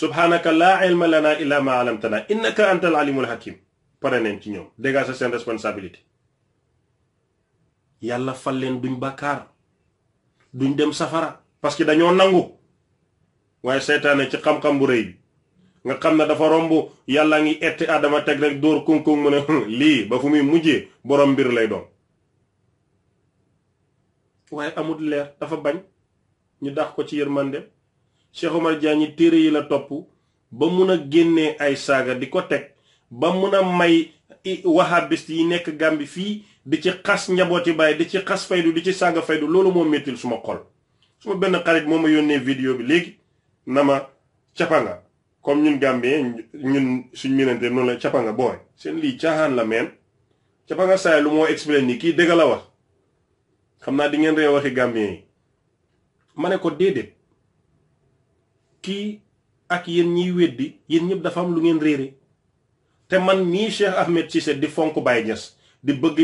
subhanaka laa ilma lana illa ma alamtana innaka antal alimul hakim pare neen ci ñoom dégga sa seen responsabilité. yàlla fal leen duñ bàkkaar duñ dem safara parce que dañoo nangu. waaye seytaane ci xam-xam bu rëy bi nga xam ne dafa romb yàlla ngi etti Adama teg rek dóor kuŋ-kuŋ mu ne lii ba fu muy mujjee borom mbir lay doon. waaye amul leer dafa bañ ñu dax ko ci yërmande. Cheikh Omar Diagne téere yi la topp ba mun a génnee ay saaga di ko teg ba mun a may wahabist yi nekk Gàmbi fii di ci xas njabooti baay di ci xas faydu di ci saaga faydu loolu moo mettil suma xol. suma benn xarit moo ma yónnee vidéo bi léegi na ma capanga comme ñun Gambien ñun suñ minante noonu la capanga booy seen lii caaxaan la meen capanga saay lu moo explain nii kii dëgg la wax xam naa di ngeen ree waxi Gambien yi. ma ne ko déedéet kii ak yéen ñiy weddi yéen ñëpp dafa am lu ngeen réere te man nii Cheikh Ahmed Cissé di fonk Baye Niass di bëgg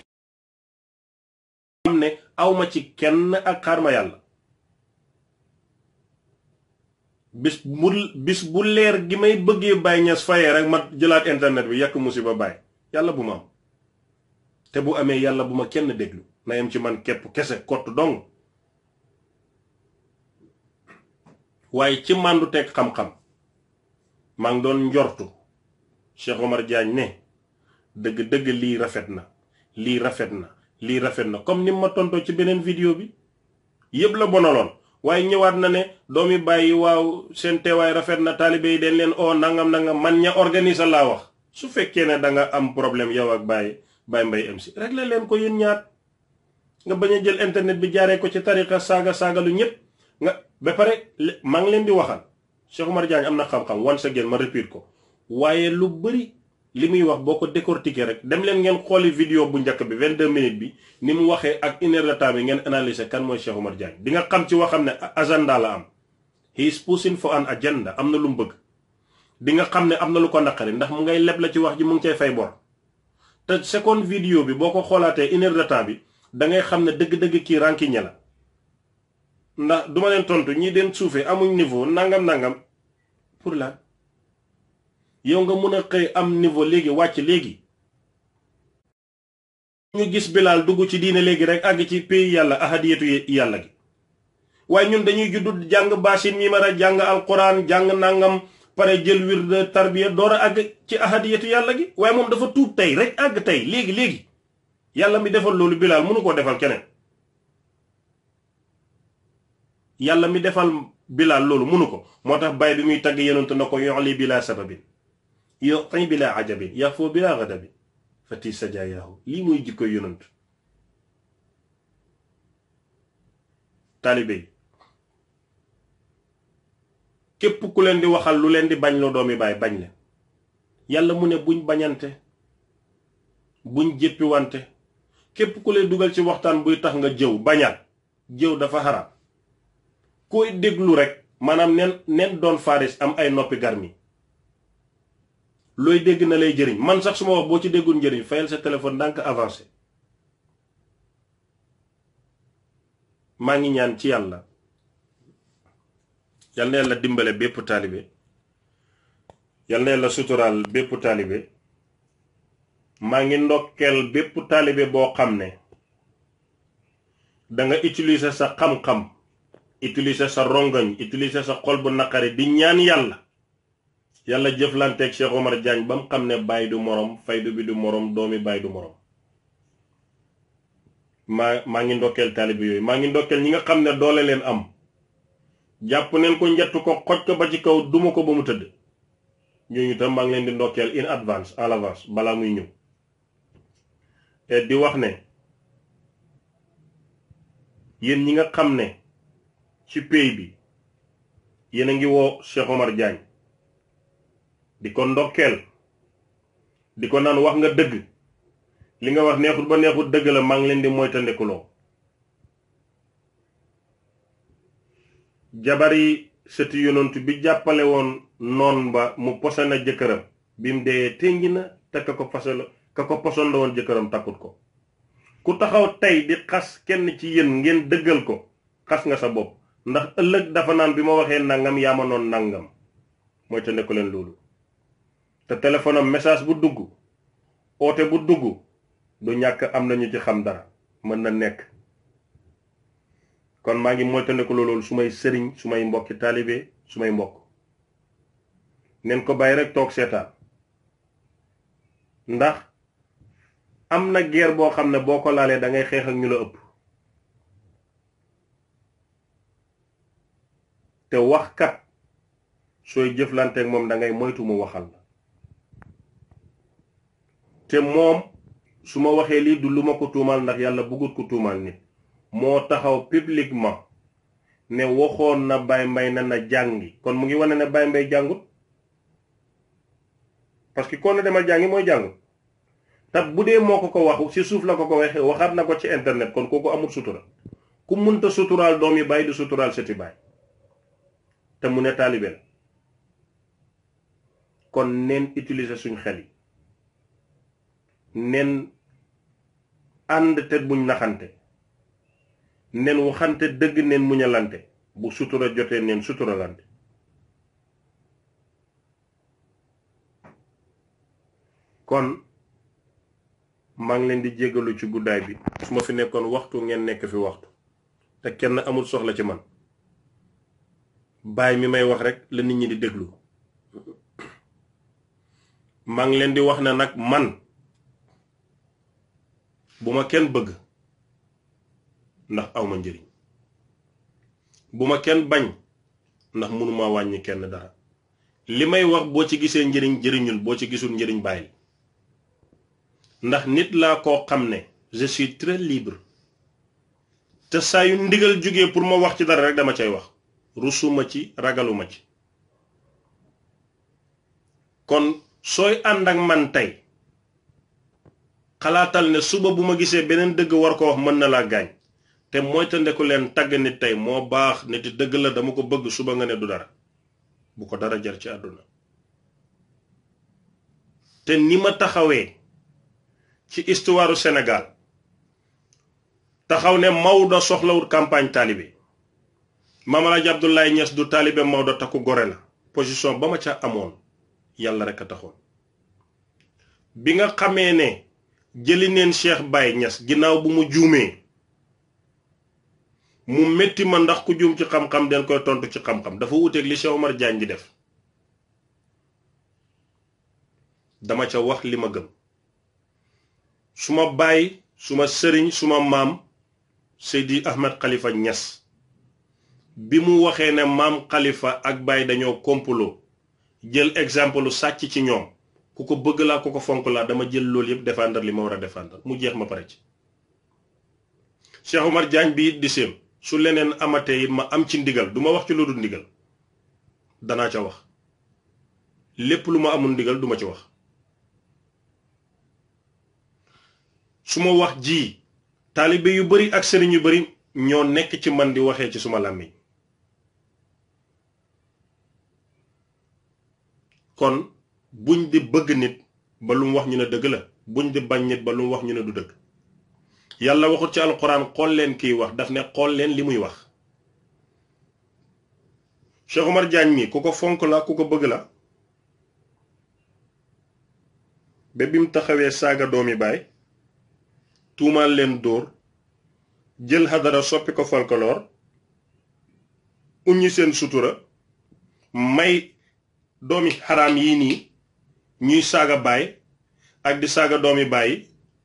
am ne awma ci kenn ak xaar ma yàlla bis bu leer gi may bëggee Baye Niass fayee rek ma jëlaat internet bi yàq musiba Baye yàlla bu ma am te bu amee yàlla bu ma kenn déglu na yem ci man képp kese kott dong. waaye ci màndu teg xam-xam maa ngi doon njortu Cheikh Omar Diagne ne dëgg-dëgg lii rafet na lii rafet na lii rafet na comme ni ma tontoo ci beneen vidéo bi yëpp la bonaloon waaye ñëwaat na ne doomi bàyyi waaw seen teewaay rafet na taalibe yi den leen oo nangam man ña organiser laa wax. su fekkee ne da nga am problème yow ak Baye Mbaye MC réglé leen ko yéen ñaar nga bañ a jël internet bi jaaree ko ci tariqa saaga lu ñëpp nga ba pare maa ngi leen di waxal Cheikh Omar Diagne am na xam-xam once again ma repeat ko waaye lu bëri li muy wax boo ko décortiquer rek dem leen ngeen xooli vidéo bu njëkk bi 22 minutes bi ni mu waxee ak une heure de temps bi ngeen analyser kan mooy Cheikh Omar Diagne di nga xam ci waxam ne agenda la am. he is pushing for an agenda am na lu mu bëgg di nga xam ne am na lu ko naqari ndax mu ngay leb la ci wax ji mu ngi cay fay bor te seconde vidéo bi boo ko xoolaatee une heure de temps bi da ngay xam ne dëgg-dëgg kii rankiñe la. ndax duma leen tontu ñi den suufee amuñ niveau nangam pour la yow nga mun a xëy am niveau léegi wàcc léegi ñu gis Bilaal dugg ci diine léegi rek àgg ci pays yàlla ahadiyatu yàlla gi waaye ñun dañuy juddu jàng baasin mi mara jàng alquran jàng nangam pare jël wird tarbiya door a àgg ci ahadiyatu yàlla gi waaye moom dafa tuub tey rek àgg tey léegi yàlla mi defal loolu Bilaal mënu koo defal keneen yàlla mi defal Bilaal loolu mënu ko moo tax Baye bi muy tagg yonent na ko yoxli bila sababin yoxi bila ajabin yaxfoo bila gadabin fati sajaayahu lii muy jikko yonent. taalibe yi képp ku leen di waxal lu leen di bañ loo doomi Baay bañ leen yàlla mu ne buñ bañante buñ jéppiwante képp ku leen dugal ci waxtaan buy tax nga jëw bañaat jëw dafa xaraam koy déglu rek maanaam nen doon faris am ay noppi garmi looy dégg na lay jëriñ man sax su ma wax boo ci déggul njëriñ fayal sa téléphone ndànk avancé. maa ngi ñaan ci yàlla yal na yàlla dimbale bépp taalibe yal na yàlla suturaal bépp taalibe maa ngi ndokkeel bépp taalibe boo xam ne danga utiliser sa xam-xam utiliser sa rongoñ utiliser sa xol bu naqari di ñaan yàlla jëflanteeg Cheikh Omar Diagne ba mu xam ne Baay du morom faydu bi du morom doomi Baay du morom. maa ngi ndokkeel taalibe yooyu maa ngi ndokkeel ñi nga xam ne doole leen am jàpp neen ko njett ko xoj ko ba ci kaw duma ko ba mu tëdd ñooñu tam maa ngi leen di ndokkeel in advance à l'avance balaa muy ñëw te di wax ne yéen ñi nga xam ne ci pays bi yéen a ngi woo Cheikh Omar Diagne di ko ndokkeel di ko naan wax nga dëgg li nga wax neexut ba neexut dëgg la maa ngi leen di moytandikuloo jabari sëti yonantu bi jàppale woon noon ba mu posana jëkkëram bi mu dee téngi na te ka ko posonda woon jëkkëram takkut ko ku taxaw tey di xas kenn ci yéen ngeen dëggal ko xas nga sa bopp ndax ëllëg dafa naan bi ma waxee nangam yaa ma noon nangam moytandiku leen loolu te téléphone am message bu dugg oote bu dugg du ñàkk am nañu ci xam dara mën na nekk kon maa ngi moytandiku loolu su may sëriñ su may mbokki taalibe su may mbokk neen ko bàyyi rek toog seetaan ndax am na guerre boo xam ne boo ko laalee da ngay xeex ak ñu la ëpp te waxkat sooy jëflanteek moom da ngay moytu mu waxal la te moom su ma waxee lii du lu ma ko tuumaal ndax yàlla bëggut ko tuumaal nit moo taxaw publiquement ne waxoon na Baye Mbaye na jàngi kon mu ngi wane ne Baye Mbaye jàngut parce que kon na demal jàngi mooy jàngut te bu dee moo ko waxu ci suuf la ko waxee waxaat na ko ci internet kon kooku amul sutura ku mënta suturaal doom yi Baye du suturaal seti Baye te mu ne taalibe la kon neen utiliser suñ xel yi neen ànd te buñ naxante neen waxante dëgg neen muñalante bu sutura jotee neen suturalante kon maa ngi leen di jéggalu ci guddaay bi su ma fi nekkoon waxtu ngeen nekk fi waxtu te kenn amul soxla ci man Baay mi may wax rek la nit ñi di déglu maa ngi leen di wax ne nag man bu ma kenn bëgg ndax awma njëriñ bu ma kenn bañ ndax mënuma wàññi kenn dara li may wax boo ci gisee njëriñ jëriñul boo ci gisul njëriñ bàyyil ndax nit laa koo xam ne je suis très libre te saa yu ndigal jógee pour ma wax ci dara rek dama cay wax rusuma ci ragaluma ci kon sooy ànd ak man tey xalaatal ne suba bu ma gisee beneen dëgg war ko wax mën na laa gaañ te moytandiku leen tagg nit tey moo baax nit dëgg la dama ko bëgg suba nga ne du dara bu ko dara jar ci àdduna te ni ma taxawee ci histoire du Sénégal taxaw ne Maodo soxlawut campagne taalibe Maam Alaaji Abdoulaye Niass du taalibe Maodo takku gore la position ba ma ca amoon yàlla rek a taxoon bi nga xamee ne jëli neen Cheikh Baye Niass ginnaaw bu mu juumee mu metti ma ndax ku juum ci xam-xam den koy tontu ci xam-xam dafa wuteeg li Cheikh Omar Diagne di def dama ca wax li ma gëm suma baay suma sëriñ suma maam Seydi Ahmed Khalifa Niass bi mu waxee ne maam Khalifa ak Baye dañoo complot jël exemple sàcc ci ñoom ku ko bëgg laa ku ko fonk laa dama jël loolu yëpp défendre li ma war a défendre mu jeex ma pare ci Cheikh Omar Diagne bi it di séem su leneen amatee it ma am ci ndigal du ma wax ci lu dul ndigal danaa ca wax lépp lu ma amul ndigal duma ci wax su ma wax ji taalibe yu bari ak sëriñ yu bari ñoo nekk ci man di waxee ci suma làmmiñ kon buñ di bëgg nit ba lu mu wax ñu ne dëgg la buñ di bañ nit ba lu mu wax ñu ne du dëgg yàlla waxut ci alquran xool leen kiy wax daf ne xool leen li muy wax Cheikh Omar Diagne mi ku ko fonk la ku ko bëgg la ba bi mu taxawee saaga doomi baay tuumaal leen dóor jël xadara soppi ko folklore uññi seen sutura may doomi xaraam yii nii ñuy saaga baay ak di saaga doomi baay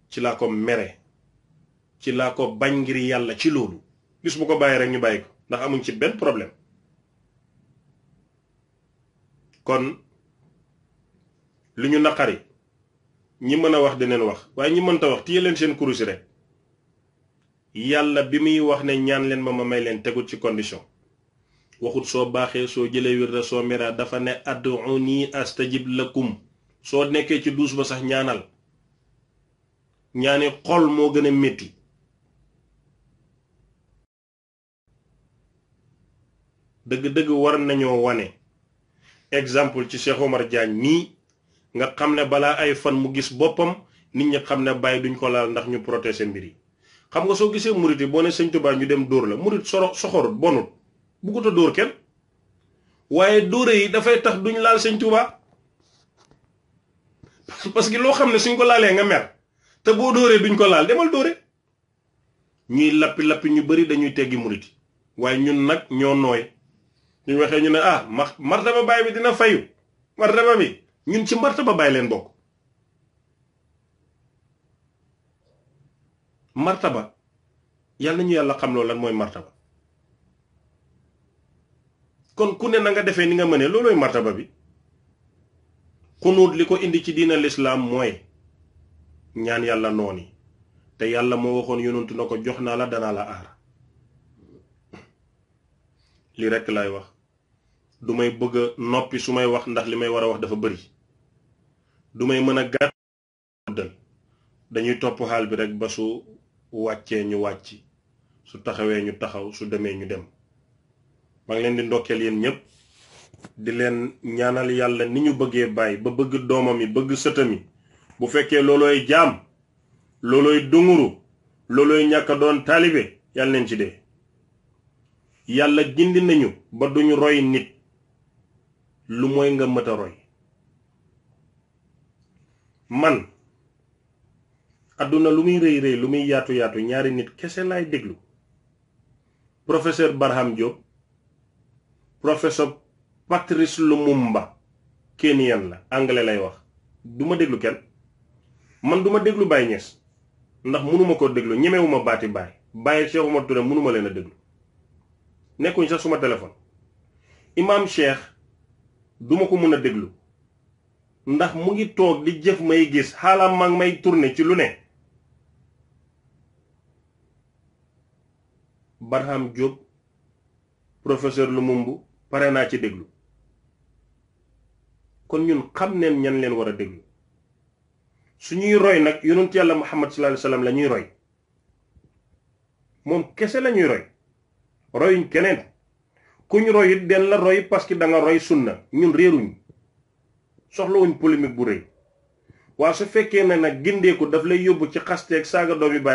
ci laa ko mere ci laa ko bañ ngir yàlla ci loolu bis bu ko bàyyi rek ñu bàyyi ko ndax amuñ ci benn problème kon li ñu naqari ñi mën a wax dineen wax waaye ñi mënta wax téye leen seen kurusi rek yàlla bi muy wax ne ñaan leen ma may leen tegut ci condition waxut soo baaxee soo jëlee wirda soo mera dafa ne ad'uni astajib lakum soo nekkee ci duus ba sax ñaanal ñaani xol moo gën a métti dëgg-dëgg war nañoo wane exemple ci Cheikh Omar Diagne mii nga xam ne balaa ay fan mu gis boppam nit ñi xam ne bàyyi duñ ko laal ndax ñu protéger mbir yi xam nga soo gisee murit yi boo ne sëñ Tuubaa ñu dem dóor la murit soxorut bonut buggut a dóor kenn waaye dóore yi dafay tax duñ laal sëñ Tuubaa parce que loo xam ne suñ ko laalee nga mer te boo dóoree duñ ko laal demal dóore ñuy lappi ñu bari dañuy teggi murit yi waaye ñun nag ñoo nooy ñu waxee ñu ne martaba baay bi dina fayu martaba bi ñun ci martaba baay leen bokk martaba yàlla nañu yàlla xam loolu lan mooy martaba kon ku ne na nga defee ni nga mënee loolooy martaba bi xunuut li ko indi ci diina lislaam mooy ñaan yàlla nooni te yàlla moo waxoon yonentu na ko jox naa la danaa la aar li rekk laay wax du may bëgg a noppi su may wax ndax li may war a wax dafa bari du may mën a gàttal dañuy topp xaal bi rek ba su wàccee ñu wàcc su taxawee ñu taxaw su demee ñu dem maa ngi leen di ndokkeel yéen ñëpp di leen ñaanal yàlla ni ñu bëggee bàyyi ba bëgg doomam yi bëgg sëtam yi bu fekkee loolooy jaam loolooy dunguru loolooy ñàkk a doon taalibe yàlla neen ci dee yàlla gindi nañu ba duñu roy nit lu mooy nga mët a roy man àdduna lu muy rëy rëy lu muy yaatu yaatu ñaari nit kese laay déglu professeur Barham Diop professeur Patrice Lumumba Kenyan la anglais lay wax duma déglu kenn man duma déglu Baye Niass ndax mënuma ko déglu ñemewuma baati Baye Cheikh Oumar Touré mënuma leen a déglu nekkuñ sax suma téléphone imam Cheikh duma ko mën a déglu ndax mu ngi toog di jëf may gis xaalam mag may tourné ci lu ne Barham Diop professeur Lumumbu pare naa ci déglu kon ñun xam neen ñan leen war a déglu suñuy roy nag yonent yàlla Muhammad sallallahu alayhi wasallam la ñuy roy moom kese la ñuy roy royuñ keneen kuñ roy it den la roy parce que da nga roy sunna ñun réeruñ soxlawuñ polémique bu rëy waa su fekkee ne nag gindeeku daf lay yóbbu ci xasteeg saaga doomi baay